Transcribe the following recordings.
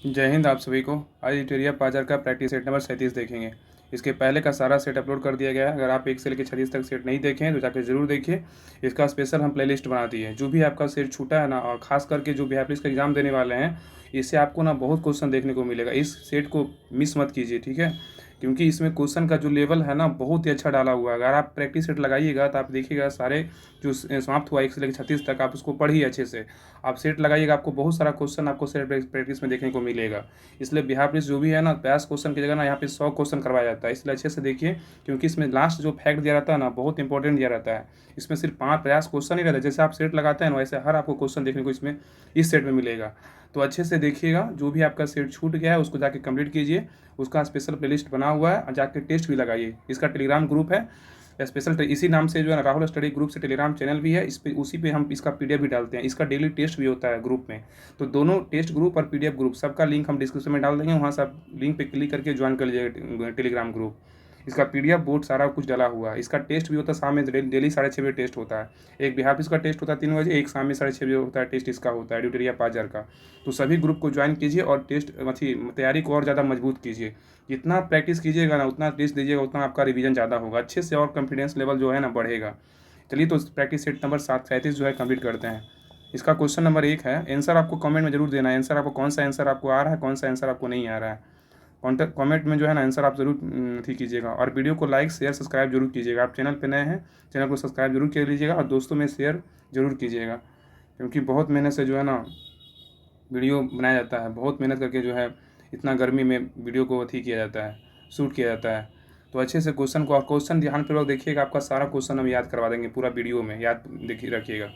जय हिंद आप सभी को। आज यूटेरिया पाजर का प्रैक्टिस सेट नंबर 37 देखेंगे। इसके पहले का सारा सेट अपलोड कर दिया गया है। अगर आप 1 से लेकर 36 तक सेट नहीं देखें तो जाकर ज़रूर देखिए। इसका स्पेशल हम प्लेलिस्ट बना दिए हैं। जो भी आपका सेट छूटा है ना, और ख़ास करके जो बिहार पुलिस का एग्ज़ाम देने वाले हैं, इससे आपको ना बहुत क्वेश्चन देखने को मिलेगा। इस सेट को मिस मत कीजिए, ठीक है, क्योंकि इसमें क्वेश्चन का जो लेवल है ना बहुत ही अच्छा डाला हुआ है। अगर आप प्रैक्टिस सेट लगाइएगा तो आप देखिएगा सारे जो समाप्त हुआ 1 से लेकर 36 तक, आप उसको पढ़िए अच्छे से। आप सेट लगाइएगा, आपको बहुत सारा क्वेश्चन आपको सेट प्रैक्टिस में देखने को मिलेगा। इसलिए बिहार पुलिस जो भी है ना, 50 क्वेश्चन की जगह ना यहाँ पे 100 क्वेश्चन करवाया जाता है। इसलिए अच्छे से देखिए, क्योंकि इसमें लास्ट जो फैक्ट दिया रहता है ना बहुत इंपॉर्टेंट दिया रहता है। इसमें सिर्फ 50 क्वेश्चन ही रहता है। जैसे आप सेट लगाते हैं ना, वैसे हर आपको क्वेश्चन देखने को इसमें इस सेट में मिलेगा। तो अच्छे से देखिएगा, जो भी आपका सेट छूट गया है उसको जाके कंप्लीट कीजिए। उसका स्पेशल प्लेलिस्ट बना हुआ है और जाके टेस्ट भी लगाइए। इसका टेलीग्राम ग्रुप है स्पेशल, इसी नाम से जो है ना, राहुल स्टडी ग्रुप से टेलीग्राम चैनल भी है। इस पे उसी पे हम इसका पीडीएफ भी डालते हैं। इसका डेली टेस्ट भी होता है ग्रुप में। तो दोनों टेस्ट ग्रुप और पीडीएफ ग्रुप सबका लिंक हम डिस्क्रिप्शन में डाल देंगे। वहाँ से आप लिंक पे क्लिक करके ज्वाइन कर लीजिएगा टेलीग्राम ग्रुप। इसका पीडीएफ बोर्ड सारा कुछ डला हुआ है। इसका टेस्ट भी होता है शाम में, डेली 6:30 बजे टेस्ट होता है। एक बिहार पुलिस का टेस्ट होता है 3 बजे, एक शाम में 6:30 बजे होता है टेस्ट इसका होता है ड्यूटेरिया पाजर का। तो सभी ग्रुप को ज्वाइन कीजिए और टेस्ट तैयारी को और ज़्यादा मजबूत कीजिए। जितना प्रैक्टिस कीजिएगा ना, उतना टेस्ट दीजिएगा, उतना आपका रिवीजन ज़्यादा होगा अच्छे से, और कॉन्फिडेंस लेवल जो है ना बढ़ेगा। चलिए तो प्रैक्टिस सेट नंबर 37 जो है कंप्लीट करते हैं। इसका क्वेश्चन नंबर 1 है। आंसर आपको कमेंट में जरूर देना है। आंसर आपको कौन सा आंसर आपको आ रहा है, कौन सा आंसर आपको नहीं आ रहा है, कमेंट में जो है ना आंसर आप जरूर ठीक कीजिएगा। और वीडियो को लाइक शेयर सब्सक्राइब जरूर कीजिएगा। आप चैनल पे नए हैं, चैनल को सब्सक्राइब जरूर कर लीजिएगा और दोस्तों में शेयर जरूर कीजिएगा, क्योंकि बहुत मेहनत से जो है ना वीडियो बनाया जाता है। बहुत मेहनत करके जो है इतना गर्मी में वीडियो को अथी किया जाता है, शूट किया जाता है। तो अच्छे से क्वेश्चन को, और क्वेश्चन ध्यानपूर्वक देखिएगा। आपका सारा क्वेश्चन हम याद करवा देंगे पूरा वीडियो में, याद देखिए रखिएगा।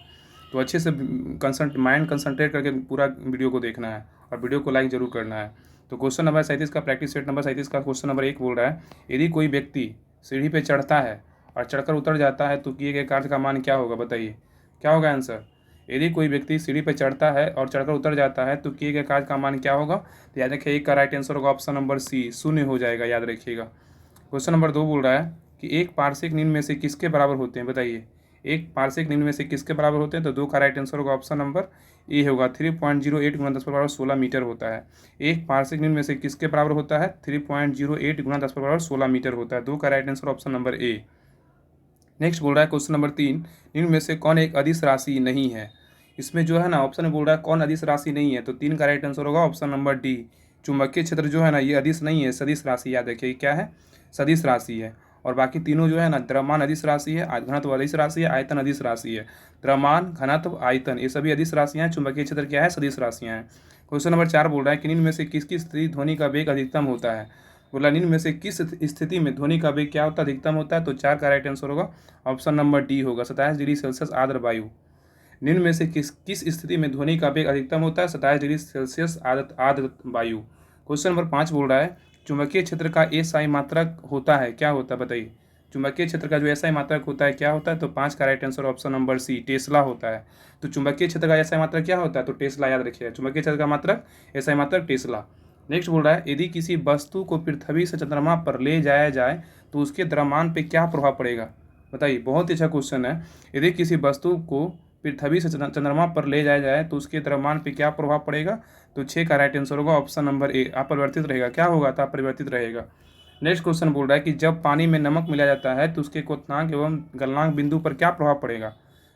तो अच्छे से माइंड कंसंट्रेट करके पूरा वीडियो को देखना है और वीडियो को लाइक जरूर करना है। तो क्वेश्चन नंबर 37 का प्रैक्टिस सेट नंबर 37 का क्वेश्चन नंबर 1 बोल रहा है, यदि कोई व्यक्ति सीढ़ी पे चढ़ता है और चढ़कर उतर जाता है तो किए गए कार्य का मान क्या होगा? बताइए क्या होगा आंसर। यदि कोई व्यक्ति सीढ़ी पर चढ़ता है और चढ़कर उतर जाता है तो किए गए कार्य का मान क्या होगा? तो याद रखिए, एक का राइट आंसर होगा ऑप्शन नंबर सी, शून्य हो जाएगा, याद रखिएगा। क्वेश्चन नंबर 2 बोल रहा है कि एक पार्श्विक निम्न में से किसके बराबर होते हैं? बताइए, एक पार्श्विक निम्न में से किसके बराबर होते हैं? तो 2 का राइट आंसर होगा ऑप्शन नंबर ए होगा, 3.08 गुना 10⁻16 मीटर होता है। एक पार्श्विक निम्न में से किसके बराबर होता है? 3.08 गुना 10⁻16 मीटर होता है। 2 का राइट आंसर ऑप्शन नंबर ए। नेक्स्ट बोल रहा है क्वेश्चन नंबर 3, निम्न में से कौन एक अदिश राशि नहीं है? इसमें जो है ना ऑप्शन में बोल रहा है कौन अदिश राशि नहीं है, तो 3 का राइट आंसर होगा ऑप्शन नंबर डी। चुंबकीय क्षेत्र जो है ना, ये अदिश नहीं है, सदिश राशि। याद रखिए क्या है? सदिश राशि है। और बाकी तीनों जो है ना, द्रव्यमान अदिश राशि है, घनत्व अदिश राशि है, आयतन अदिश राशि है। द्रव्यमान, घनत्व, आयतन, ये सभी अदिश राशियाँ हैं। चुंबकीय क्षेत्र क्या है? सदिश राशियाँ हैं। क्वेश्चन नंबर 4 बोल रहा है कि निम्न में से किसकी स्थिति ध्वनि का वेग अधिकतम होता है? बोला निम्न में से किस स्थिति में ध्वनि का वेग क्या होता है? अधिकतम होता है। तो 4 का राइट आंसर होगा ऑप्शन नंबर डी होगा, 27 डिग्री सेल्सियस आर्द्र वायु। निम्न में से किस स्थिति में ध्वनि का वेग अधिकतम होता है? 27 डिग्री सेल्सियस आर्द्र वायु। क्वेश्चन नंबर 5 बोल रहा है, चुंबकीय क्षेत्र का एसआई मात्रक होता है, क्या होता है? बताइए, चुंबकीय क्षेत्र का जो एसआई मात्रक होता है क्या होता है? तो 5 का right answer option number C, Tesla होता है। तो चुंबकीय क्षेत्र का एसआई मात्रक क्या होता है? तो टेस्ला, याद रखिएगा, चुंबकीय क्षेत्र का मात्रक एसआई मात्रक टेस्ला। नेक्स्ट बोल रहा है, यदि किसी वस्तु को पृथ्वी से चंद्रमा पर ले जाया जाए तो उसके द्रव्यमान पे क्या प्रभाव पड़ेगा? बताइए, बहुत ही अच्छा क्वेश्चन है। यदि किसी वस्तु को पृथ्वी से चंद्रमा पर ले जाया जाए तो उसके द्रव्यमान पे क्या प्रभाव पड़ेगा? तो 6 का राइट आंसर होगा ऑप्शन नंबर ए, अपरिवर्तित रहेगा। क्या होगा? तो अपरिवर्तित रहेगा। नेक्स्ट क्वेश्चन बोल रहा है कि जब पानी में नमक मिलाया जाता है तो उसके क्वथनांक एवं गलनांक बिंदु पर क्या प्रभाव पड़ेगा?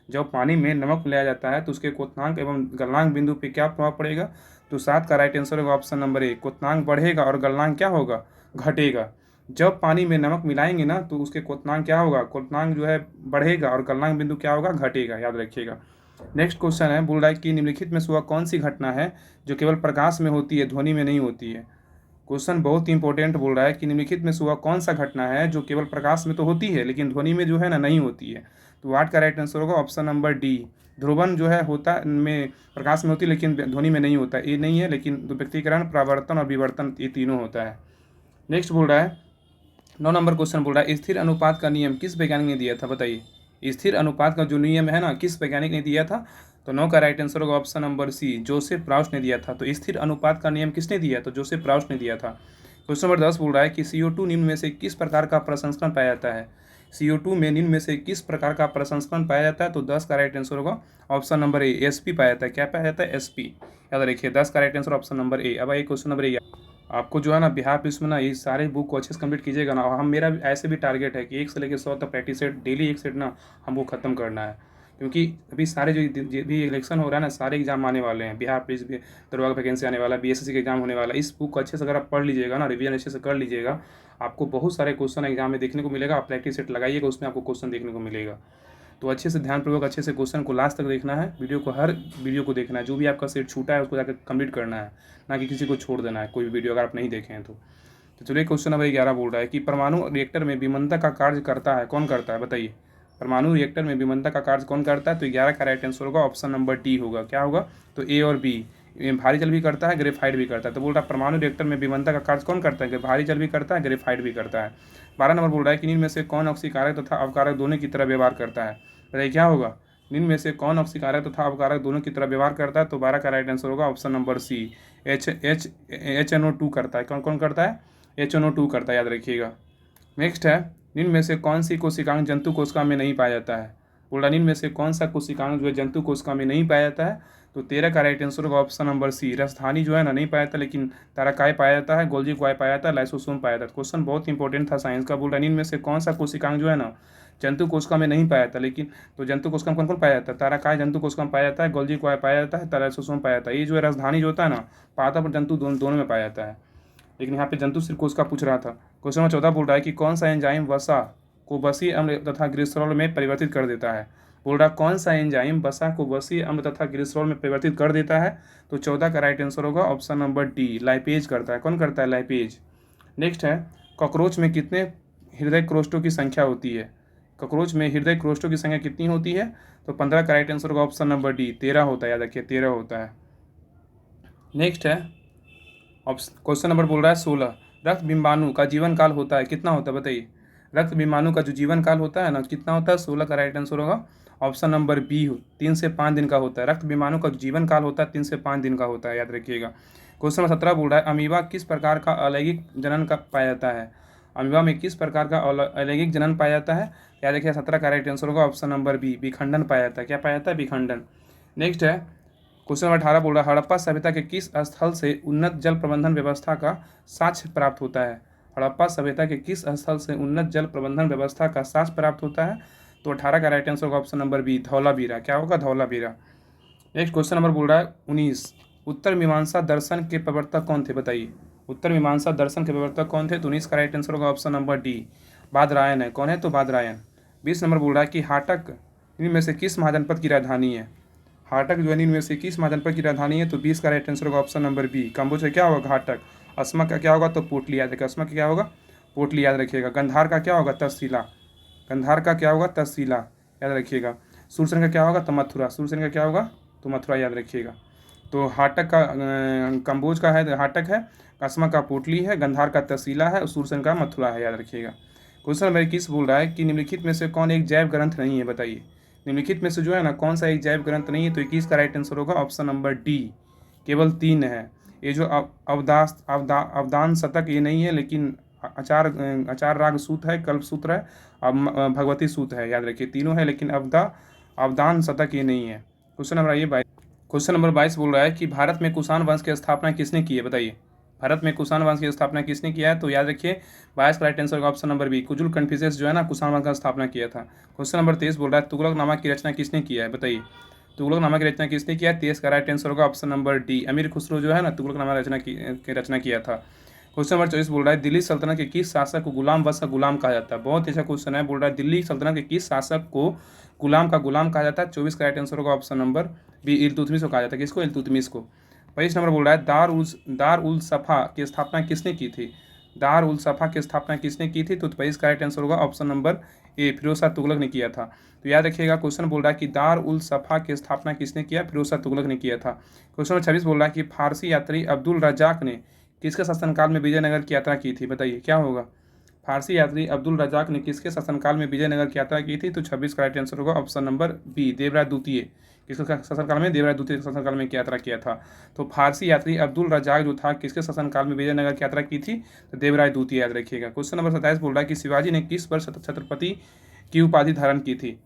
जब पानी में नमक मिलाया जाता है तो उसके क्वथनांक एवं गलनांक बिंदु पर क्या प्रभाव पड़ेगा? तो 7 का राइट आंसर होगा ऑप्शन नंबर ए, क्वथनांक बढ़ेगा और गलनांक क्या होगा? घटेगा। जब पानी में नमक मिलाएंगे ना तो उसके क्वथनांक क्या होगा? क्वथनांक जो है बढ़ेगा और गलनांक बिंदु क्या होगा? घटेगा, याद रखिएगा। नेक्स्ट क्वेश्चन है, बोल रहा है कि निम्नलिखित में से वह कौन सी घटना है जो केवल प्रकाश में होती है, ध्वनि में नहीं होती है? क्वेश्चन बहुत ही इंपॉर्टेंट बोल रहा है कि निम्नलिखित में से वह कौन सा घटना है जो केवल प्रकाश में तो होती है लेकिन ध्वनि में जो है ना नहीं होती है? तो 8 का राइट आंसर होगा ऑप्शन नंबर डी, ध्रुवन जो है होता में प्रकाश में होती है लेकिन ध्वनि में नहीं होता। ये नहीं है, लेकिन व्यक्तिकरण, परावर्तन और विवर्तन, ये तीनों होता है। नेक्स्ट बोल रहा है 9 नंबर क्वेश्चन बोल रहा है, स्थिर अनुपात का नियम किस वैज्ञानिक ने दिया था? बताइए, स्थिर अनुपात का जो नियम है ना, किस वैज्ञानिक ने दिया था? तो 9 का राइट आंसर होगा option number C, Joseph Proust ने दिया था। तो स्थिर अनुपात का नियम किसने दिया? तो जोसेफ प्राउस ने दिया था। क्वेश्चन नंबर 10 बोल रहा है कि CO2 निम्न में से किस प्रकार का प्रसंस्करण पाया जाता है? CO2 में निम्न में से किस प्रकार का प्रसंस्करण पाया जाता है? तो 10 का राइट आंसर होगा ऑप्शन नंबर ए, SP पाया जाता है। क्या पाया जाता है? SP। याद रखिए 10 का राइट आंसर ऑप्शन नंबर ए। अब आइए क्वेश्चन नंबर ए। आपको जो है ना बिहार पुलिस में ना ये सारे बुक को अच्छे से कंप्लीट कीजिएगा ना। हम मेरा ऐसे भी टारगेट है कि 1 से लेकर 100 तक प्रैक्टिस सेट डेली 1 सेट ना हमको ख़त्म करना है, क्योंकि अभी सारे जो भी इलेक्शन हो रहा है ना, सारे एग्जाम आने वाले हैं। बिहार पुलिस भी दरोगा वैकेंसी आने वाला है, BSSC का एग्जाम होने वाला है। इस बुक को अच्छे से अगर आप पढ़ लीजिएगा ना, रिवीजन अच्छे से कर लीजिएगा, आपको बहुत सारे क्वेश्चन एग्जाम में देखने को मिलेगा। आप प्रैक्टिस सेट लगाइएगा, उसमें आपको क्वेश्चन देखने को मिलेगा। तो अच्छे से ध्यानपूर्वक अच्छे से क्वेश्चन को लास्ट तक देखना है, हर वीडियो को देखना है। जो भी आपका सेट छूटा है उसको जाकर कंप्लीट करना है, ना कि किसी को छोड़ देना है कोई भी वीडियो अगर आप नहीं देखे हैं तो। चलिए क्वेश्चन नंबर 11 बोल रहा है कि परमाणु रिएक्टर में विमंता का कार्य करता है, कौन करता है? बताइए। परमाणु रिएक्टर में विमंता का कार्य कौन करता है? तो 11 का राइट आंसर होगा ऑप्शन नंबर डी होगा। क्या होगा? तो ए और बी। भारी जल भी करता है, ग्रेफाइट भी करता है। तो बोल रहा है परमाणु रिएक्टर में विमंता का कार्य कौन करता है? भारी जल भी करता है, ग्रेफाइट भी करता है। 12 नंबर बोल रहा है कि निम्न में से कौन ऑक्सीकारक तथा अवकारक दोनों की तरह व्यवहार करता है? बताइए क्या होगा? निम्न में से कौन ऑक्सीकारक तथा अवकारक दोनों की तरह व्यवहार करता है? तो 12 का राइट आंसर होगा ऑप्शन नंबर सी, HNO2 करता है। कौन कौन करता है? HNO2 करता है, याद रखिएगा। नेक्स्ट है, निम्न में से कौन सी कोशिकांग जंतु कोशिका में नहीं पाया जाता है? बोला निम्न में से कौन सा कोशिकांग जो है जंतु कोशिका में नहीं पाया जाता है? तो 13 का राइट आंसर होगा ऑप्शन नंबर सी, राजधानी जो है ना नहीं पाया जाता, लेकिन ताराकाय पाया जाता है, गोल्जी क्वाय पाया जाता है, लाइसोसोम पाया जाता है। क्वेश्चन बहुत इंपॉर्टेंट था साइंस का। बोल रहा निम्न में से कौन सा कोशिकांग जो है ना जंतु कोशिका में नहीं पाया जाता, लेकिन तो जंतु कोशिका में कौन कौन पाया जाता है? ताराकाय जंतु कोशिका में पाया जाता है, गोल्जी क्वाय पाया जाता है, लाइसोसोम पाया जाता है। ये जो है राजधानी जो होता है ना, पाता पर जंतु दोनों में पाया जाता है, लेकिन यहाँ पे जंतु सिर्फ कोशिका पूछ रहा था। क्वेश्चन नंबर 14 बोल रहा है कि कौन सा एंजाइम वसा को बसी अम्ल तथा ग्लिसरॉल में परिवर्तित कर देता है? बोल रहा कौन सा एंजाइम वसा को बसी अम्ल तथा ग्लिसरॉल में परिवर्तित कर देता है? तो 14 का राइट आंसर होगा ऑप्शन नंबर डी, लाइपेज करता है। कौन करता है? लाइपेज। नेक्स्ट है, कॉकरोच में कितने हृदय क्रोष्टों की संख्या होती है? कॉकरोच में हृदय क्रोष्टों की संख्या कितनी होती है? तो 15 का राइट आंसर होगा ऑप्शन नंबर डी, 13 होता है। याद रखिए 13 होता है। नेक्स्ट है, क्वेश्चन नंबर बोल रहा है 16, रक्त बिंबाणु का जीवन काल होता है कितना होता है? बताइए। रक्त बिंबाणु का जो जीवन काल होता है ना कितना होता है? 16 का राइट आंसर होगा ऑप्शन नंबर बी, 3 से 5 दिन का होता है। रक्त बिंबाणु का जीवन काल होता है 3 से 5 दिन का होता है, याद रखिएगा। क्वेश्चन नंबर 17 बोल रहा है अमीबा किस प्रकार का अलैंगिक जनन का पाया जाता है? अमीबा में किस प्रकार का अलैंगिक जनन पाया जाता है? याद रखिए 17 का राइट आंसर होगा ऑप्शन नंबर बी, विखंडन पाया जाता है। क्या पाया जाता है? विखंडन। नेक्स्ट है, क्वेश्चन नंबर 18 बोल रहा है हड़प्पा सभ्यता के किस स्थल से उन्नत जल प्रबंधन व्यवस्था का साक्ष्य प्राप्त होता है? हड़प्पा सभ्यता के किस स्थल से उन्नत जल प्रबंधन व्यवस्था का साक्ष्य प्राप्त होता है? तो 18 का राइट आंसर होगा ऑप्शन नंबर बी, धौलावीरा। क्या होगा? धौलावीरा। नेक्स्ट क्वेश्चन नंबर बोल रहा है 19, उत्तर मीमांसा दर्शन के प्रवर्तक कौन थे? बताइए। उत्तर मीमांसा दर्शन के प्रवर्तक कौन थे? तो 19 का राइट आंसर होगा ऑप्शन नंबर डी, बादरायण है। कौन है? तो बादरायण। 20 नंबर बोल रहा है कि हाटक इनमें से किस महाजनपद की राजधानी है? हाटक जो है इनमें से किस महाजनपद की राजधानी है? तो 20 का राइट आंसर होगा ऑप्शन नंबर बी, कम्बोज। क्या होगा? घाटक। अस्मक का क्या होगा? तो पोटली। याद रखिएगा अस्मक का क्या होगा? पोटली, याद रखिएगा। गंधार का क्या होगा? तहसीला। गंधार का क्या होगा? तहसीला, याद रखिएगा। सूरसेन का क्या होगा? तो मथुरा। सूरसेन का क्या होगा? तो मथुरा, याद रखिएगा। तो हाटक का कम्बोज का है हाटक है, अस्मक का पोटली है, गंधार का तहसीला है और सूरसेन का मथुरा है, याद रखिएगा। क्वेश्चन नंबर 21 बोल रहा है कि निम्नलिखित में से कौन एक जैव ग्रंथ नहीं है? बताइए। निम्नलिखित में से जो है ना कौन सा एक जैव ग्रंथ नहीं है? तो 21 का राइट आंसर होगा ऑप्शन नंबर डी, केवल 3 है। ये जो अवदान शतक ये नहीं है, लेकिन आचार राग सूत्र है, कल्प सूत्र है, भगवती सूत्र है, याद रखिए। तीनों है, लेकिन अवदान शतक ये नहीं है। क्वेश्चन नंबर 22 बोल रहा है कि भारत में कुषाण वंश की स्थापना किसने की है? बताइए। भारत में कुषाण वंश की स्थापना किसने किया है? तो याद रखिए 22 का राइट आंसर होगा option number B, Kujula Confucius जो है ना कुषाण वंश का स्थापना किया था। क्वेश्चन नंबर 23 बोल रहा है तुगलकनामा की रचना किसने किया है? बताइए। तुगलकनामा की रचना किसने किया है? 23 का राइट आंसर होगा ऑप्शन नंबर डी, अमीर खुसरो जो है ना तुगलकनामा की रचना किया था। क्वेश्चन नंबर 24 बोल रहा है दिल्ली सल्तनत के किस शासक को गुलाम वंश का गुलाम कहा जाता है? बहुत अच्छा क्वेश्चन है। बोल रहा है दिल्ली सल्तनत के किस शासक को गुलाम का गुलाम कहा जाता है? 24 का राइट आंसर होगा ऑप्शन नंबर बी, इल्तुतमिश को कहा जाता है। किसको? इल्तुतमिश को। 25 नंबर बोल रहा है दार उल सफ़ा की स्थापना किसने की थी? दार उल सफ़ा की स्थापना किसने की थी? तो 25 का राइट आंसर होगा option number A, Firoz Shah Tughlaq ने किया था। तो याद रखिएगा क्वेश्चन बोल रहा है कि दार उल सफ़ा की स्थापना किसने किया? फिरोज शाह तुगलक ने किया था। क्वेश्चन नंबर 26 बोल रहा है कि फारसी यात्री अब्दुल रजाक ने किसके शासनकाल में विजयनगर की यात्रा की थी? बताइए क्या होगा? फारसी यात्री अब्दुल रजाक ने किसके शासनकाल में विजयनगर की यात्रा की थी? तो 26 का राइट आंसर होगा ऑप्शन नंबर बी, देवराज द्वितीय किसके शासनकाल में? देवराय द्वितीय के शासनकाल में यात्रा किया था। तो फारसी यात्री अब्दुल रजाक जो था किसके शासनकाल में विजयनगर की यात्रा की थी? तो देवराय द्वितीय, याद रखिएगा। क्वेश्चन नंबर 27 बोल रहा है कि शिवाजी ने किस वर्ष छत्रपति की उपाधि धारण की थी?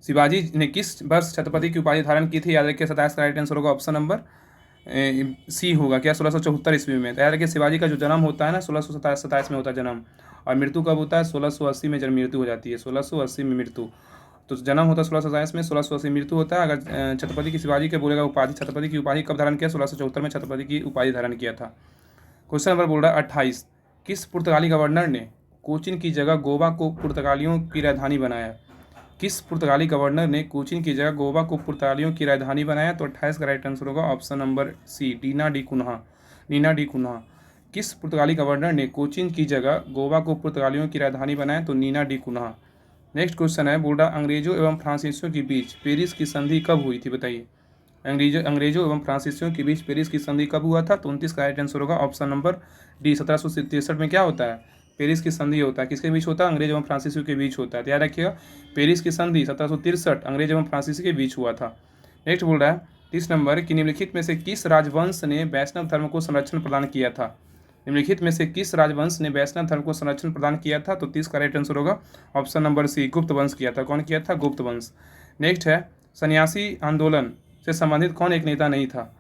शिवाजी ने किस वर्ष छत्रपति की उपाधि धारण की थी? याद रखिए 27 का राइट आंसर होगा ऑप्शन नंबर सी होगा। क्या? 1674 ईस्वी में। तो याद रखिए शिवाजी का जो जन्म होता है ना 1627 में होता है जन्म, और मृत्यु कब होता है? 1680 में जन्म मृत्यु हो जाती है, 1680 में मृत्यु। तो जन्म होता है 1627 में, 1680 मृत्यु होता है। अगर छत्रपति की शिवाजी के बोलेगा उपाधि, छत्रपति की उपाधि कब धारण किया? 1674 में छत्रपति की उपाधि धारण किया था। क्वेश्चन नंबर बोल रहा है 28, किस पुर्तगाली गवर्नर ने कोचीन की जगह गोवा को पुर्तगालियों की राजधानी बनाया? किस पुर्तगाली गवर्नर ने कोचीन की जगह गोवा को पुर्तगालियों की राजधानी बनाया? तो 28 का राइट आंसर होगा option number C, Nuno da Cunha. किस पुर्तगाली गवर्नर ने कोचीन की जगह गोवा को पुर्तगालियों की राजधानी बनाया? तो Nuno da Cunha. Next question है, बोल रहा अंग्रेजों एवं फ्रांसीसियों के बीच पेरिस की संधि कब हुई थी? बताइए। अंग्रेजों एवं फ्रांसीसियों के बीच पेरिस की संधि कब हुआ था? तो 29 का राइट आंसर होगा ऑप्शन नंबर डी। 1763 में क्या होता है? पेरिस की संधि होता है। किसके बीच होता है? अंग्रेज एवं फ्रांसीसियों के बीच होता है। याद रखिएगा पेरिस की संधि 1763 अंग्रेज एवं फ्रांसीसी के बीच हुआ था। नेक्स्ट बोल रहा है 30 नंबर, कि निम्नलिखित में से किस राजवंश ने वैष्णव धर्म को संरक्षण प्रदान किया था? निम्नलिखित में से किस राजवंश ने वैष्णव धर्म को संरक्षण प्रदान किया था? तो 30 का राइट आंसर होगा ऑप्शन नंबर सी, गुप्त वंश किया था। कौन किया था? गुप्त वंश। नेक्स्ट है, सन्यासी आंदोलन से संबंधित कौन एक नेता नहीं था?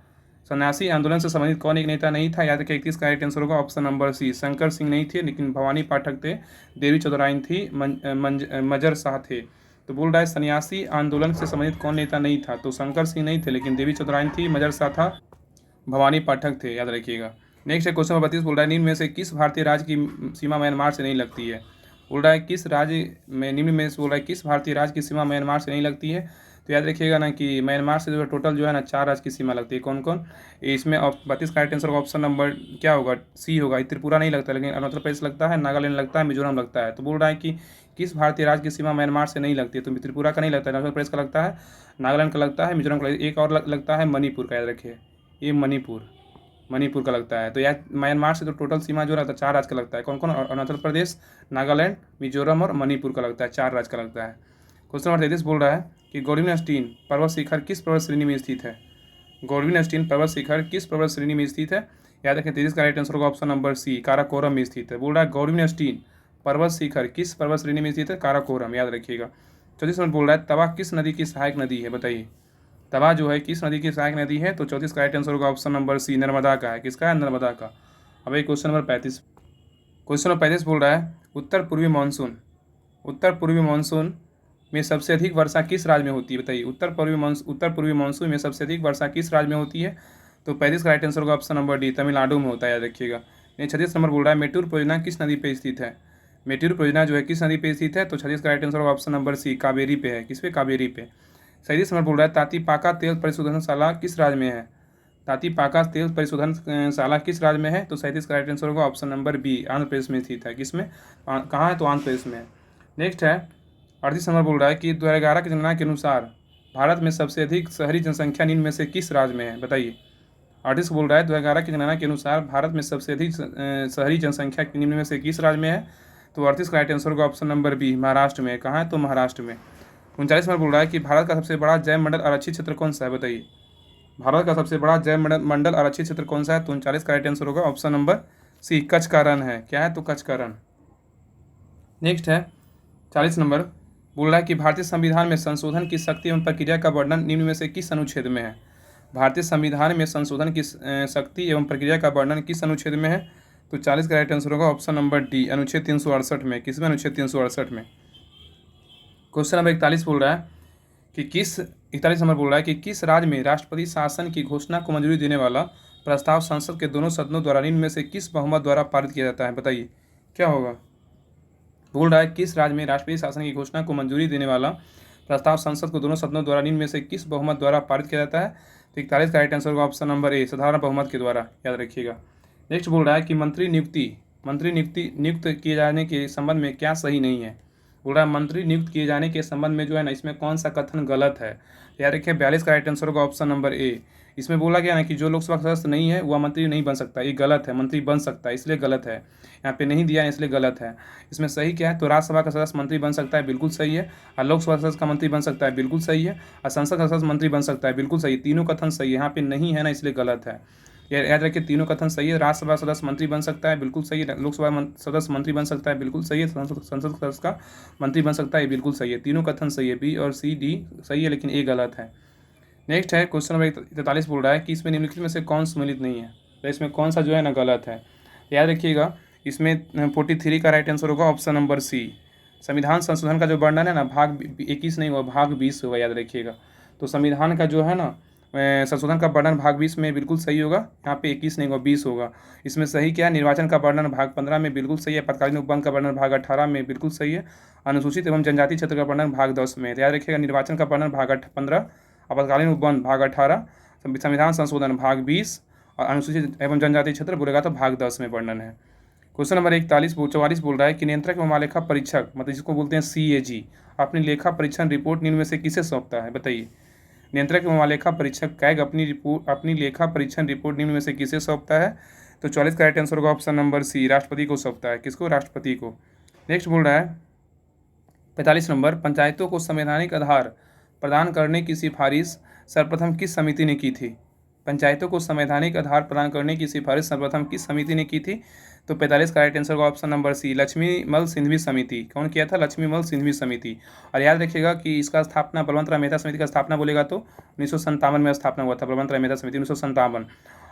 सन्यासी आंदोलन से संबंधित कौन एक नेता नहीं था? याद रखिए 31 का राइट आंसर होगा option number C, Shankar Singh नहीं थे, लेकिन भवानी पाठक थे, देवी चौधराइन थी, मजर शाह थे। तो बोल रहा है सन्यासी आंदोलन से संबंधित कौन नेता नहीं था? तो शंकर सिंह नहीं थे, लेकिन देवी चौधराइन थी, मजर शाह था, भवानी पाठक थे। याद रखिएगा। नेक्स्ट है क्वेश्चन नंबर 32, बोल रहा है निम्न में से किस भारतीय राज्य की सीमा म्यांमार से नहीं लगती है? बोल रहा है किस राज्य में, निम्न में से बोल रहा है किस भारतीय राज्य की सीमा म्यांमार से नहीं लगती है? तो याद रखिएगा ना कि म्यांमार से जो है टोटल जो है ना 4 राज्य की सीमा लगती है। कौन कौन? इसमें 32 का राइट आंसर ऑप्शन नंबर क्या होगा? सी होगा। त्रिपुरा नहीं लगता, लेकिन अरुणाचल प्रदेश लगता है, नागालैंड लगता है, मिजोरम लगता है। तो बोल रहा है कि किस भारतीय राज्य की सीमा म्यांमार से नहीं लगती है? तो त्रिपुरा का नहीं लगता है, अरुणाचल प्रदेश का लगता है, नागालैंड का लगता है, मिजोरम का, एक और लगता है मणिपुर का। याद रखिए ये मणिपुर का लगता है। तो यार म्यांमार से तो टोटल सीमा जो रहता है 4 राज्य का लगता है। कौन कौन? अरुणाचल प्रदेश, नागालैंड, मिजोरम और मणिपुर का लगता है, 4 राज्य का लगता है। क्वेश्चन नंबर 33 बोल रहा है कि गॉर्डविन पर्वत शिखर किस पर्वत श्रेणी में स्थित है? गॉर्डविन पर्वत शिखर किस पर्वत श्रेणी में स्थित है? याद रखें 33 का राइट आंसर होगा ऑप्शन नंबर सी, काराकोरम में स्थित है। बोल रहा है गॉर्डविन पर्वत शिखर किस पर्वत श्रेणी में स्थित है? काराकोरम। याद रखिएगा। 34 नंबर बोल रहा है तवा किस नदी की सहायक नदी है? बताइए। तवा जो है किस नदी की सहायक नदी है? तो 34 का राइट आंसर होगा ऑप्शन नंबर सी, नर्मदा का है। किसका है? नर्मदा का। अब एक क्वेश्चन नंबर 35 बोल रहा है उत्तर पूर्वी मानसून में सबसे अधिक वर्षा किस राज्य में होती है? बताइए। उत्तर पूर्वी मानसून में सबसे अधिक वर्षा किस राज्य में होती है? तो 35 का राइट आंसर होगा ऑप्शन नंबर डी, तमिलनाडु में होता है। याद रखिएगा। 36 नंबर बोल रहा है मेटूर परियोजना किस नदी पे स्थित है? मेटूर परियोजना जो है किस नदी पे स्थित है? तो 36 का राइट आंसर होगा ऑप्शन नंबर सी, कावेरी पे है। किस पे? कावेरी पे। 37 नंबर बोल रहा है तातीपाका तेल परिशोधनशाला किस राज्य में है? तातीपाका तेल परिशोधनशाला किस राज्य में है? तो 37 का राइट आंसर होगा option number B, Andhra Pradesh में स्थित है। किसमें? कहाँ है? तो आंध्र प्रदेश में है। नेक्स्ट है 38 नंबर बोल रहा है कि 2011 की जनगणना के अनुसार भारत में सबसे अधिक शहरी जनसंख्या निम्न में से किस राज्य में है? बताइए। 38 बोल रहा है 2011 की जनगणना के अनुसार भारत में सबसे अधिक शहरी जनसंख्या निम्न में से किस राज्य में है? तो 38 का राइट आंसर होगा ऑप्शन नंबर बी, महाराष्ट्र में। कहाँ है? तो महाराष्ट्र में। 39 नंबर बोल रहा है कि भारत का सबसे बड़ा जैव मंडल आरक्षित क्षेत्र कौन सा है? बताइए। भारत का सबसे बड़ा जैव मंडल आरक्षित क्षेत्र कौन सा है? तो 39 का राइट आंसर होगा ऑप्शन नंबर सी, कच्छ का रण है। क्या है? तो कच्छ का रण। नेक्स्ट है 40 नंबर बोल रहा है कि भारतीय संविधान में संशोधन की शक्ति एवं प्रक्रिया का वर्णन निम्न में से किस अनुच्छेद में है? भारतीय संविधान में संशोधन की शक्ति एवं प्रक्रिया का वर्णन किस अनुच्छेद में है? तो 40 का राइट आंसर होगा ऑप्शन नंबर डी, अनुच्छेद 368 में। किसमें? अनुच्छेद 368 में। क्वेश्चन नंबर 41 बोल रहा है कि 41 नंबर बोल रहा है कि किस राज्य में राष्ट्रपति शासन की घोषणा को मंजूरी देने वाला प्रस्ताव संसद के दोनों सदनों द्वारा निम्न में से किस बहुमत द्वारा पारित किया जाता है? बताइए क्या होगा? बोल रहा है किस राज्य में राष्ट्रपति शासन की घोषणा को मंजूरी देने वाला प्रस्ताव संसद को दोनों सदनों द्वारा निम्न में से किस बहुमत द्वारा पारित किया जाता है? तो 41 का राइट आंसर होगा ऑप्शन नंबर ए, साधारण बहुमत के द्वारा। याद रखिएगा। नेक्स्ट बोल रहा है कि मंत्री नियुक्त किए जाने के संबंध में क्या सही नहीं है? बोल रहा है मंत्री नियुक्त किए जाने के संबंध में जो है ना इसमें कौन सा कथन गलत है? याद रखिए 42 का राइट आंसर होगा ऑप्शन नंबर ए, इसमें बोला गया ना कि जो लोकसभा सदस्य नहीं है वह मंत्री नहीं बन सकता, ये गलत है, मंत्री बन सकता है, इसलिए गलत है। यहाँ पे नहीं दिया है इसलिए गलत है। इसमें सही क्या है, तो राज्यसभा का सदस्य मंत्री बन सकता है, बिल्कुल सही है। और लोकसभा सदस्य का मंत्री बन सकता है, बिल्कुल सही है। और संसद का सदस्य मंत्री बन सकता है, बिल्कुल सही है। तीनों कथन सही है, यहाँ पे नहीं है ना इसलिए गलत है। याद रखिए, तीनों कथन सही है। राज्यसभा सदस्य मंत्री बन सकता है, बिल्कुल सही है। लोकसभा सदस्य मंत्री बन सकता है, बिल्कुल सही है। संसद सदस्य का मंत्री बन सकता है, बिल्कुल सही है। तीनों कथन सही है, बी और सी डी सही है, लेकिन ए गलत है। नेक्स्ट है क्वेश्चन नंबर 43 बोल रहा है कि इसमें निम्नलिखित में से कौन सम्मिलित नहीं है, तो इसमें कौन सा जो है ना गलत है। याद रखिएगा, इसमें 43 का राइट आंसर होगा ऑप्शन नंबर सी। संविधान संशोधन का जो वर्णन है ना, भाग 21 नहीं होगा, भाग 20 होगा, याद रखिएगा। तो संविधान का जो है ना संशोधन का वर्णन भाग 20 में बिल्कुल सही होगा, यहाँ पे 21 नहीं होगा, 20 होगा। इसमें सही क्या है, निर्वाचन का वर्णन भाग 15 में बिल्कुल सही है। आपातकालीन उपबंध का वर्णन भाग 18 में बिल्कुल सही है। अनुसूचित एवं जनजाति क्षेत्र का वर्णन भाग 10 में। तो याद रखिएगा, निर्वाचन का वर्णन भाग 15, आपातकालीन उपबंध भाग 18, संविधान संशोधन भाग 20 और अनुसूचित एवं जनजाति क्षेत्र बोलेगा तो भाग 10 में वर्णन है। क्वेश्चन नंबर 44 बोल रहा है कि नियंत्रक एवं महालेखा परीक्षक, मतलब जिसको बोलते हैं CAG, अपनी लेखा परीक्षण रिपोर्ट निम्न में से किसे सौंपता है, बताइए। नियंत्रक एवं महालेखा परीक्षक कैग अपनी लेखा परीक्षण रिपोर्ट निम्न में से किसे सौंपता है, तो 44 का राइट आंसर होगा ऑप्शन नंबर सी, राष्ट्रपति को सौंपता है। किसको, राष्ट्रपति को। नेक्स्ट बोल रहा है 45 नंबर, पंचायतों को संवैधानिक आधार प्रदान करने की सिफारिश सर्वप्रथम किस समिति ने की थी। पंचायतों को संवैधानिक आधार प्रदान करने की सिफारिश सर्वप्रथम किस समिति ने की थी, तो 45 का राइट आंसर होगा ऑप्शन नंबर सी, लक्ष्मीमल सिंघवी समिति। कौन किया था, लक्ष्मीमल सिंघवी समिति। और याद रखिएगा कि इसका स्थापना बलवंतराय मेहता समिति का स्थापना बोलेगा तो 1957 में स्थापना हुआ था, बलवंतराय मेहता समिति 1957।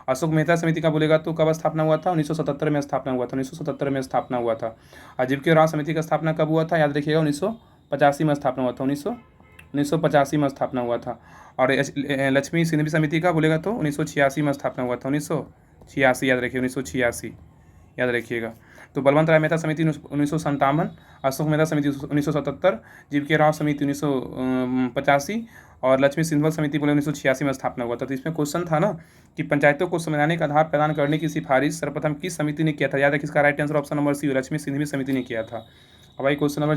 अशोक मेहता समिति का बोलेगा तो कब स्थापना हुआ था, 1977 में स्थापना हुआ था, 1977 में स्थापना हुआ था। और जीविका राव समिति का स्थापना कब हुआ था, याद रखिएगा 1985 में स्थापना हुआ था, 1985 में स्थापना हुआ था। और लक्ष्मी सिंघवी समिति का बोलेगा तो 1986 में स्थापना हुआ था, 1986, याद रखिए 1986, याद रखिएगा। तो बलवंत राय मेहता समिति 1957, अशोक मेहता समिति 1977, जीविका राव समिति 1985 और लक्ष्मी सिंघवी समिति बोले 1986 में स्थापना हुआ था। तो इसमें क्वेश्चन था ना कि पंचायतों को संवैधानिक आधार प्रदान करने की सिफारिश सर्वप्रथम किस समिति ने किया था, याद है किसका right answer option number C, Laxmi Singhvi समिति ने किया था। अब भाई क्वेश्चन नंबर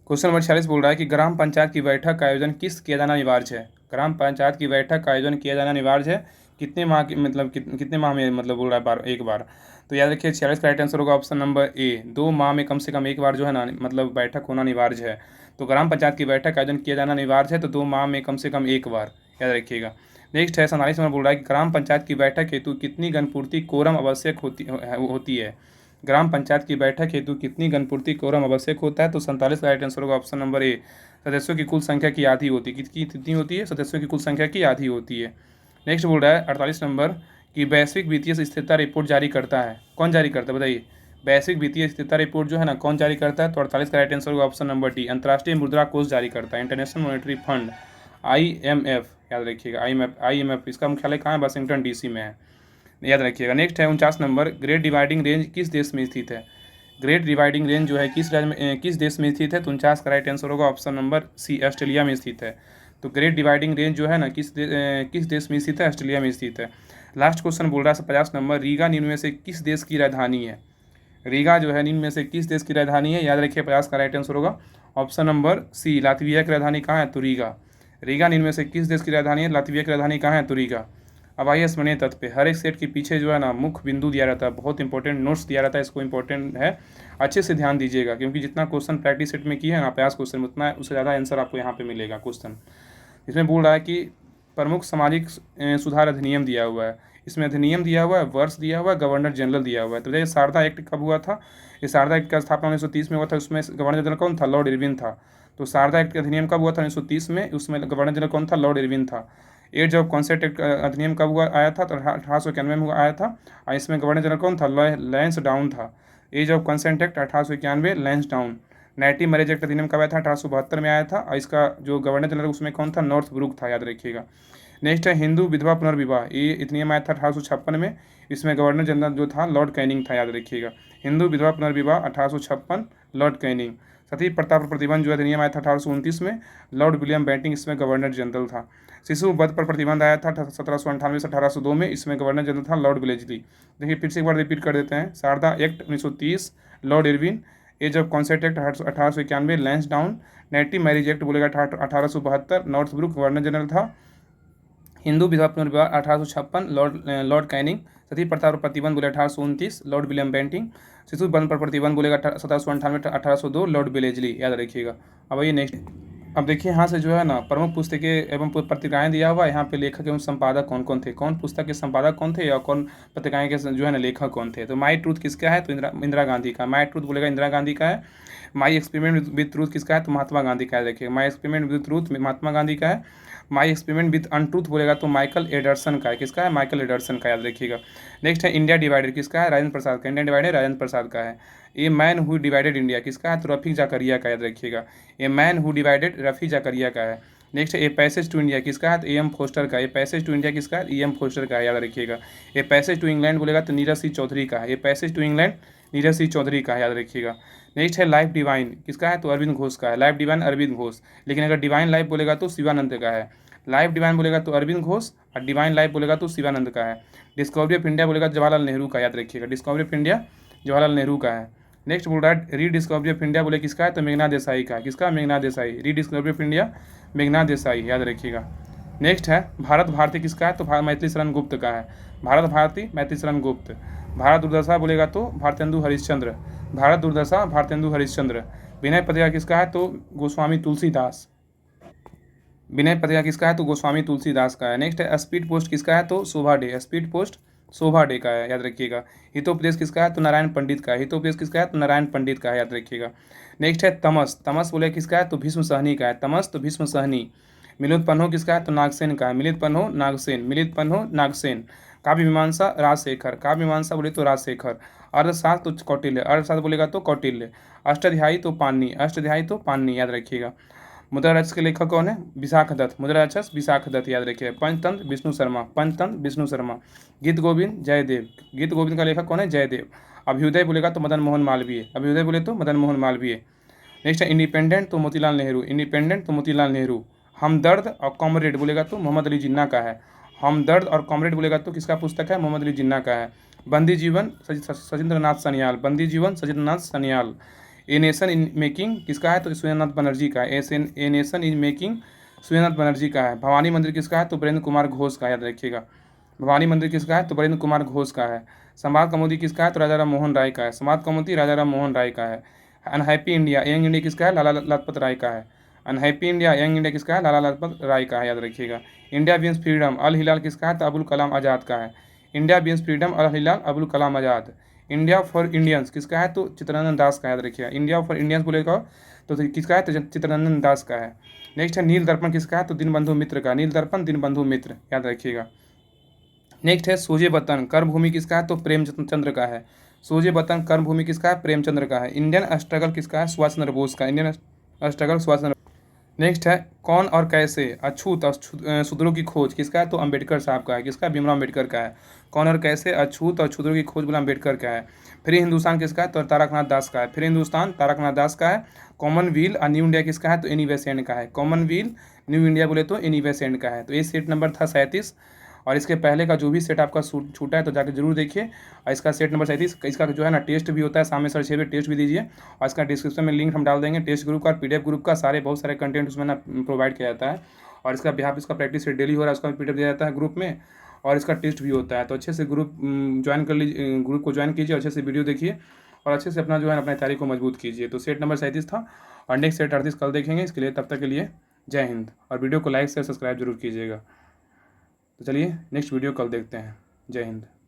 46 बोल रहा है कि ग्राम पंचायत की बैठक का आयोजन किया जाना अनिवार्य है। ग्राम पंचायत की बैठक का आयोजन किया जाना अनिवार्य है, कितने माह की, मतलब कितने माह में, मतलब बोल रहा है एक बार। तो याद रखिए 46 का राइट आंसर होगा ऑप्शन नंबर ए, 2 माह में कम से कम एक बार जो है ना, मतलब बैठक होना अनिवार्य है। तो ग्राम पंचायत की बैठक का आयोजन किया जाना अनिवार्य है, तो 2 माह में कम से कम एक बार, याद रखिएगा। नेक्स्ट है 47 नंबर बोल रहा है कि ग्राम पंचायत की बैठक हेतु कितनी गणपूर्ति कोरम आवश्यक होती है। ग्राम पंचायत की बैठक हेतु कितनी गणपूर्ति कोरम आवश्यक होता है, तो 47 का राइट आंसर होगा ऑप्शन नंबर ए, सदस्यों की कुल संख्या की आधी होती है। कितनी होती है, सदस्यों की कुल संख्या की आधी होती है। नेक्स्ट बोल रहा है 48 नंबर कि वैश्विक वित्तीय स्थिरता रिपोर्ट जारी करता है, कौन जारी करता है, बताइए। वैश्विक वित्तीय स्थिरता रिपोर्ट जो है ना, कौन जारी करता है, तो 48 का राइट आंसर होगा ऑप्शन नंबर डी, अंतर्राष्ट्रीय मुद्रा कोष जारी करता है, इंटरनेशनल मॉनेटरी फंड, IMF, याद रखिएगा IMF। इसका मुख्यालय कहाँ है, वाशिंगटन DC में है, याद रखिएगा। नेक्स्ट है 49 नंबर, ग्रेट डिवाइडिंग रेंज किस देश में स्थित है। ग्रेट डिवाइडिंग रेंज जो है किस देश में स्थित है, तो 49 का राइट आंसर होगा ऑप्शन नंबर सी, ऑस्ट्रेलिया में स्थित है। तो ग्रेट डिवाइडिंग रेंज जो है ना किस देश में स्थित है, ऑस्ट्रेलिया में स्थित है। लास्ट क्वेश्चन बोल रहा है 50 नंबर, रीगा निम्न में से किस देश की राजधानी है। रीगा जो है निम्न में से किस देश की राजधानी है, याद रखिए 50 का राइट आंसर होगा ऑप्शन नंबर सी, लातविया की राजधानी कहाँ है, तो रीगा। रीगा निम्न में से किस देश की राजधानी है, लातविया की राजधानी कहाँ है, तो रीगा। अब आइए स्मरणीय तत्व पे, हर एक सेट के पीछे जो है ना मुख्य बिंदु दिया रहता है, बहुत इंपॉर्टेंट नोट्स दिया रहता है, इसको इंपॉर्टेंट है, अच्छे से ध्यान दीजिएगा, क्योंकि जितना क्वेश्चन प्रैक्टिस सेट में किए हैं ना प्रयास क्वेश्चन में, उतना उससे ज़्यादा आंसर आपको यहाँ पे मिलेगा क्वेश्चन। इसमें बोल रहा है कि प्रमुख सामाजिक सुधार अधिनियम दिया हुआ है, इसमें अधिनियम दिया हुआ है, वर्ष दिया हुआ है, गवर्नर जनरल दिया हुआ है। तो ये शारदा एक्ट कब हुआ था, ये शारदा एक्ट का स्थापना 1930 में हुआ था, उसमें गवर्नर जनरल कौन था, लॉर्ड इरविन था। तो शारदा एक्ट का अधिनियम कब हुआ था, 1930 में, उसमें गवर्नर जनरल कौन था, लॉर्ड इरविन था। एज ऑफ कॉन्सेप्ट एक्ट अधिनियम कब हुआ आया था, तो 1891 में आया था, और इसमें गवर्नर जनरल कौन था, लैंस डाउन था। Age of consent act 1891, Lansdowne. Native marriage act अधिनियम कब आया था, 1872 में आया था, और इसका जो गवर्नर जनरल उसमें कौन था, नॉर्थ ब्रुक था, याद रखिएगा। नेक्स्ट है हिंदू विधवा पुनर्विवाह, ये अधिनियम आया था 1856 में, इसमें गवर्नर जनरल जो था लॉर्ड कैनिंग था, याद रखिएगा। हिंदू विधवा पुनर्विवाह 1856, लॉर्ड कैनिंग। सती प्रथा पर प्रतिबंध जो अधिनियम आया था 1829 में, लॉर्ड विलियम बेंटिंग इसमें गवर्नर जनरल था। शिशु वध पर प्रतिबंध आया था 1798 से 1802 में, इसमें गवर्नर जनरल था लॉर्ड विलेजली। देखिए फिर से एक बार रिपीट कर देते हैं, Sharda act 1930, Lord Irwin. Age of concept act 1891, Lansdowne. Native marriage act बोलेगा 1872, नॉर्थ ब्रुक गवर्नर जनरल था। हिंदू विधवा पुनर्विवाह 1856, लॉर्ड कैनिंग। सती प्रथा पर प्रतिबंध बोले 1829, लॉर्ड विलियम बेंटिंग। शिशु बंद पर प्रतिबंध बोलेगा 1798, 1802, लॉर्ड बेलेजली, याद रखिएगा। अब ये नेक्स्ट, अब देखिए यहाँ से जो है ना प्रमुख पुस्तकें एवं पत्रिकाएं दिया हुआ है, यहाँ पे लेखक एवं संपादक कौन कौन थे, कौन पुस्तक के संपादक कौन थे या कौन पत्रिकाएं के जो है ना लेखक कौन थे। तो माई ट्रूथ किसका है, तो इंदिरा गांधी का। माई ट्रूथ बोलेगा इंदिरा गांधी का है। माई एक्सपेरिमेंट विद ट्रूथ किसका है, तो महात्मा गांधी का है। देखिए my experiment with truth Mahatma Gandhi का है। माई एक्सपेरिमेंट विद अनट्रूथ बोलेगा तो माइकल एडरसन का है। किसका है, माइकल एडरसन का, याद रखिएगा। नेक्स्ट है इंडिया डिवाइडेड किसका है, राजेंद्र प्रसाद का। इंडिया डिवाइडेड राजेंद्र प्रसाद का है। A man who divided India किसका है, तो रफीक जाकरिया का, याद रखिएगा। A man who divided Rafiq Zakaria का है। नेक्स्ट है ए पैसेज टू इंडिया किसका है, तो एम फोस्टर का। ए पैसेज टू इंडिया किसका है, एम फोस्टर का है, याद रखिएगा। ए पैसेज टू इंग्लैंड बोलेगा तो नीरज सिंह चौधरी का है। A passage to England Neeraj Singh Chaudhary का है, याद रखिएगा। नेक्स्ट है लाइफ डिवाइन किसका है, तो अरविंद घोष का है। लाइफ डिवाइन अरविंद घोष, लेकिन अगर डिवाइन लाइफ बोलेगा तो शिवानंद का है। लाइफ डिवाइन बोलेगा तो अरविंद घोष और डिवाइन लाइफ बोलेगा तो शिवानंद का है। डिस्कवरी ऑफ इंडिया बोलेगा जवाहरलाल नेहरू का, याद रखिएगा। Discovery of India Jawaharlal Nehru का है। नेक्स्ट बोल रहा है रीडिस्कवरी ऑफ इंडिया बोले किसका है, तो मेघनाथ देसाई का। किसका, Meghnath Desai. Rediscovery of India Meghnath Desai, याद रखिएगा। नेक्स्ट है भारत भारती किसका है, तो मैथिली शरण गुप्त का है। भारत भारती मैथिली शरण गुप्त। भारत दुर्दशा बोलेगा तो भारतेंदु हरिश्चंद्र। भारत दुर्दशा भारतेंदु हरिश्चंद्र। विनय पत्रिका किसका है, तो गोस्वामी तुलसीदास। विनय पत्रिका किसका है, तो गोस्वामी तुलसीदास का है। नेक्स्ट है स्पीड पोस्ट किसका है, तो शोभा डे। स्पीड पोस्ट शोभा डे का है, याद रखिएगा। हितोपदेश किसका है, तो नारायण पंडित का है। हितोपदेश किसका है, तो नारायण पंडित का है, याद रखिएगा। नेक्स्ट है तमस। तमस बोले किसका है, तो भीष्म सहनी का है। तमस तो भीष्म सहनी। मिलित पन्हो किसका है, तो नागसेन का है। मिलित पन्हो नागसेन, मिलित पन्हो नागसेन। काव्य मीमांसा राजशेखर। काव्य मीमांसा बोले तो राजशेखर। अर्थशास्त्र तो कौटिल्य। अर्थशास्त्र बोलेगा तो कौटिल्य। अष्टाध्यायी तो पाणिनि। अष्टाध्यायी तो पाणिनि, याद रखिएगा। मुद्रा राक्षस के लेखक कौन है, विशाख दत्त। मुद्रा राक्षस विशाख दत्त, याद रखिए। पंचतंत्र विष्णु शर्मा। पंचतंत्र विष्णु शर्मा। गीत गोविंद जयदेव। गीत गोविंद का लेखक कौन है, जयदेव। अभ्युदय बोलेगा तो मदन मोहन मालवीय। अभ्युदय बोले तो मदन मोहन मालवीय। नेक्स्ट है इंडिपेंडेंट तो मोतीलाल नेहरू। इंडिपेंडेंट तो मोतीलाल नेहरू। हमदर्द और कॉमरेड बोलेगा तो मोहम्मद अली जिन्ना का है। हमदर्द और कॉमरेड बोलेगा तो किसका पुस्तक है, मोहम्मद अली जिन्ना का है। बंदी Jeevan Sachindra Nath Sanyal. Bandi Jeevan Sachindra Nath Sanyal. A nation in making किसका है, तो सूर्यनाथ बनर्जी का है। A nation in making Suryanath Banerjee का है। भवानी मंदिर किसका है, तो वीरेंद्र कुमार घोष का, याद रखिएगा। भवानी मंदिर किसका है, तो वीरेंद्र कुमार घोष का है। संवाद कौमुदी किसका है, तो राजा राम मोहन राय का है। संवाद कौमुदी राजा राम मोहन राय का है। अनहैप्पी इंडिया यंग इंडिया किसका है, लाला लाजपत राय का है। अनहैप्पी इंडिया यंग इंडिया किसका है, लाला लाजपत राय का है, याद रखिएगा। India wins freedom Al Hilal किसका है, तो अबुल कलाम आज़ाद का है। India wins freedom Al Hilal Abul Kalam Azad. India for Indians किसका है, तो चित्तरंजन दास का, याद रखिएगा। इंडिया फॉर इंडियंस बोलेगा तो किसका है, तो चित्तरंजन दास का है। नेक्स्ट है नील दर्पण किसका है, तो दीनबंधु मित्र का। नील दर्पण दीनबंधु मित्र, याद रखिएगा। नेक्स्ट है सोजे वतन कर्मभूमि किसका है, तो प्रेमचंद्र का है। सोजे वतन कर्मभूमि किसका है, प्रेमचंद्र का है। इंडियन स्ट्रगल किसका है, सुभाष चंद्र बोस का। Indian struggle Subhash Chandra. Next है कौन और कैसे अछूत और क्षुद्रों की खोज किसका है, तो अम्बेडकर साहब का है। किसका, भीमराव अम्बेडकर का है। कौन और कैसे अछूत और क्षुद्रों की खोज बोला अम्बेडकर का है। फ्री हिंदुस्तान किसका है, तो तारकनाथ दास का है। फ्री हिंदुस्तान तारकनाथ दास का है। कॉमनवेल और न्यू इंडिया किसका है, तो एनी बेसेंट का है। कॉमनवेल न्यू इंडिया बोले तो एनी बेसेंट का है। तो ये सेट नंबर था 37 और इसके पहले का जो भी सेट आपका छूटा है तो जाकर जरूर देखिए। और इसका सेट नंबर 37 इसका जो है ना टेस्ट भी होता है, शाम में 6:30 बजे टेस्ट भी दीजिए। और इसका डिस्क्रिप्शन में लिंक हम डाल देंगे टेस्ट ग्रुप का और पीडीएफ ग्रुप का। सारे बहुत सारे कंटेंट उसमें ना प्रोवाइड किया जाता है। और इसका बिहाफ इसका प्रैक्टिस सेट डेली हो रहा है, उसका पीडीएफ दिया जाता है ग्रुप में। और इसका टेस्ट भी होता है। तो अच्छे से ग्रुप ज्वाइन कर लीजिए, ग्रुप को ज्वाइन कीजिए, अच्छे से वीडियो देखिए और अच्छे से अपना जो है अपनी तैयारी को मजबूत कीजिए। तो सेट नंबर 37 था और नेक्स्ट सेट 38 कल देखेंगे। इसके लिए तब तक के लिए जय हिंद। और वीडियो को लाइक से सब्सक्राइब जरूर कीजिएगा। तो चलिए नेक्स्ट वीडियो कल देखते हैं। जय हिंद।